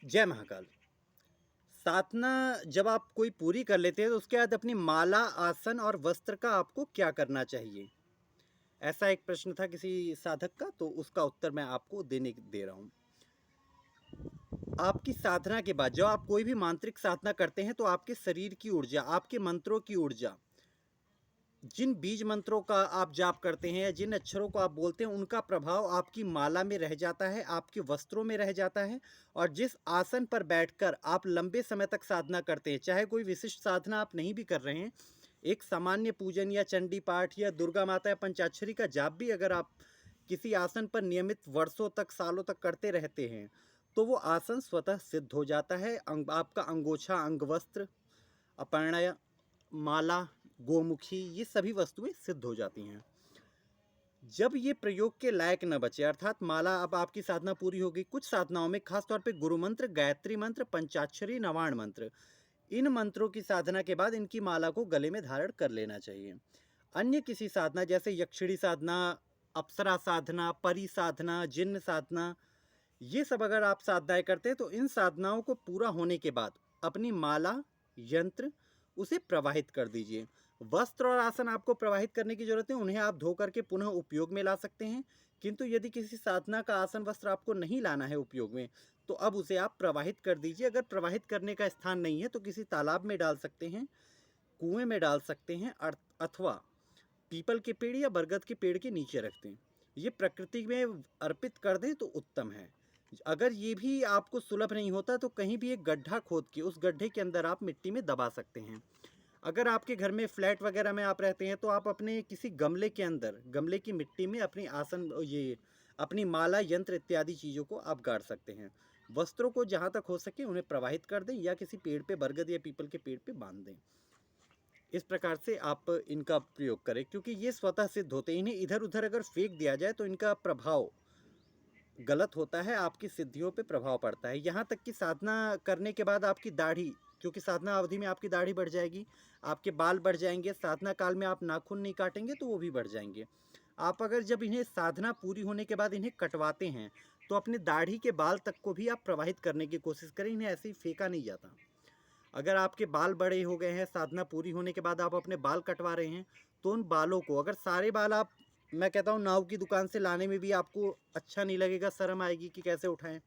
जय महाकाल। साधना जब आप कोई पूरी कर लेते हैं तो उसके बाद अपनी माला, आसन और वस्त्र का आपको क्या करना चाहिए? ऐसा एक प्रश्न था किसी साधक का, तो उसका उत्तर मैं आपको देने दे रहा हूँ। आपकी साधना के बाद जब आप कोई भी मांत्रिक साधना करते हैं तो आपके शरीर की ऊर्जा, आपके मंत्रों की ऊर्जा, जिन बीज मंत्रों का आप जाप करते हैं या जिन अक्षरों को आप बोलते हैं उनका प्रभाव आपकी माला में रह जाता है, आपके वस्त्रों में रह जाता है। और जिस आसन पर बैठकर आप लंबे समय तक साधना करते हैं, चाहे कोई विशिष्ट साधना आप नहीं भी कर रहे हैं, एक सामान्य पूजन या चंडी पाठ या दुर्गा माता या पंचाक्षरी का जाप भी अगर आप किसी आसन पर नियमित वर्षों तक, सालों तक करते रहते हैं, तो वो आसन स्वतः सिद्ध हो जाता है। आपका अंगोछा, अंगवस्त्र, अपर्णा, माला, गोमुखी, ये सभी वस्तुएं सिद्ध हो जाती हैं। जब ये प्रयोग के लायक न बचे, अर्थात माला अब आपकी साधना पूरी हो गई, कुछ साधनाओं में खासतौर पे गुरु मंत्र, गायत्री मंत्र, पंचाक्षरी, नवाण मंत्र, इन मंत्रों की साधना के बाद इनकी माला को गले में धारण कर लेना चाहिए। अन्य किसी साधना जैसे यक्षिणी साधना, अप्सरा साधना, परी साधना, जिन्न साधना, ये सब अगर आप साधनाएं करते हैं तो इन साधनाओं को पूरा होने के बाद अपनी माला, यंत्र, उसे प्रवाहित कर दीजिए। वस्त्र और आसन आपको प्रवाहित करने की जरूरत है, उन्हें आप धो करके पुनः उपयोग में ला सकते हैं। किंतु यदि किसी साधना का आसन वस्त्र आपको नहीं लाना है उपयोग में, तो अब उसे आप प्रवाहित कर दीजिए। अगर प्रवाहित करने का स्थान नहीं है तो किसी तालाब में डाल सकते हैं, कुएं में डाल सकते हैं, अथवा पीपल के पेड़ या बरगद के पेड़ के नीचे रखते हैं। ये प्रकृति में अर्पित कर दें तो उत्तम है। अगर ये भी आपको सुलभ नहीं होता तो कहीं भी एक गड्ढा खोद के उस गड्ढे के अंदर आप मिट्टी में दबा सकते हैं। अगर आपके घर में फ्लैट वगैरह में आप रहते हैं तो आप अपने किसी गमले के अंदर, गमले की मिट्टी में अपनी आसन, ये अपनी माला, यंत्र इत्यादि चीज़ों को आप गाड़ सकते हैं। वस्त्रों को जहाँ तक हो सके उन्हें प्रवाहित कर दें या किसी पेड़ पे, बरगद या पीपल के पेड़ पे बांध दें। इस प्रकार से आप इनका प्रयोग करें, क्योंकि ये स्वतः सिद्ध होते हैं। इन्हें इधर उधर अगर फेंक दिया जाए तो इनका प्रभाव गलत होता है, आपकी सिद्धियों पे प्रभाव पड़ता है। यहाँ तक कि साधना करने के बाद आपकी दाढ़ी, क्योंकि साधना अवधि में आपकी दाढ़ी बढ़ जाएगी, आपके बाल बढ़ जाएंगे, साधना काल में आप नाखून नहीं काटेंगे तो वो भी बढ़ जाएंगे। आप अगर जब इन्हें साधना पूरी होने के बाद इन्हें कटवाते हैं तो अपने दाढ़ी के बाल तक को भी आप प्रवाहित करने की कोशिश करें, इन्हें ऐसे ही फेंका नहीं जाता। अगर आपके बाल बड़े हो गए हैं, साधना पूरी होने के बाद आप अपने बाल कटवा रहे हैं, तो उन बालों को, अगर सारे बाल आप, मैं कहता हूँ नाव की दुकान से लाने में भी आपको अच्छा नहीं लगेगा, शर्म आएगी कि कैसे उठाएं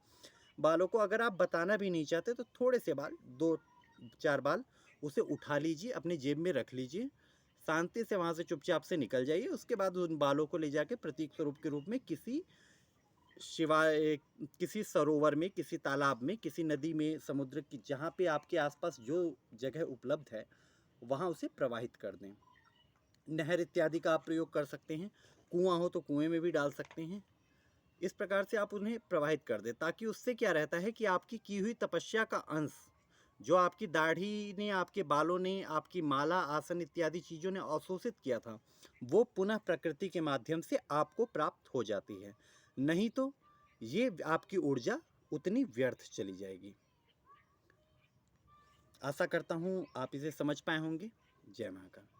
बालों को, अगर आप बताना भी नहीं चाहते तो थोड़े से बाल, 2-4 बाल, उसे उठा लीजिए, अपनी जेब में रख लीजिए, शांति से वहाँ से चुपचाप से निकल जाइए। उसके बाद उन बालों को ले जाके प्रतीक स्वरूप के रूप में किसी शिवाय, किसी सरोवर में, किसी तालाब में, किसी नदी में, समुद्र की, जहाँ पे आपके आसपास जो जगह उपलब्ध है वहाँ उसे प्रवाहित कर दें। नहर इत्यादि का आप प्रयोग कर सकते हैं, कुआं हो तो कुएं में भी डाल सकते हैं। इस प्रकार से आप उन्हें प्रवाहित कर दें, ताकि उससे क्या रहता है कि आपकी की हुई तपस्या का अंश, जो आपकी दाढ़ी ने, आपके बालों ने, आपकी माला, आसन इत्यादि चीज़ों ने अवशोषित किया था, वो पुनः प्रकृति के माध्यम से आपको प्राप्त हो जाती है। नहीं तो ये आपकी ऊर्जा उतनी व्यर्थ चली जाएगी। आशा करता हूँ आप इसे समझ पाए होंगे। जय महाकाल।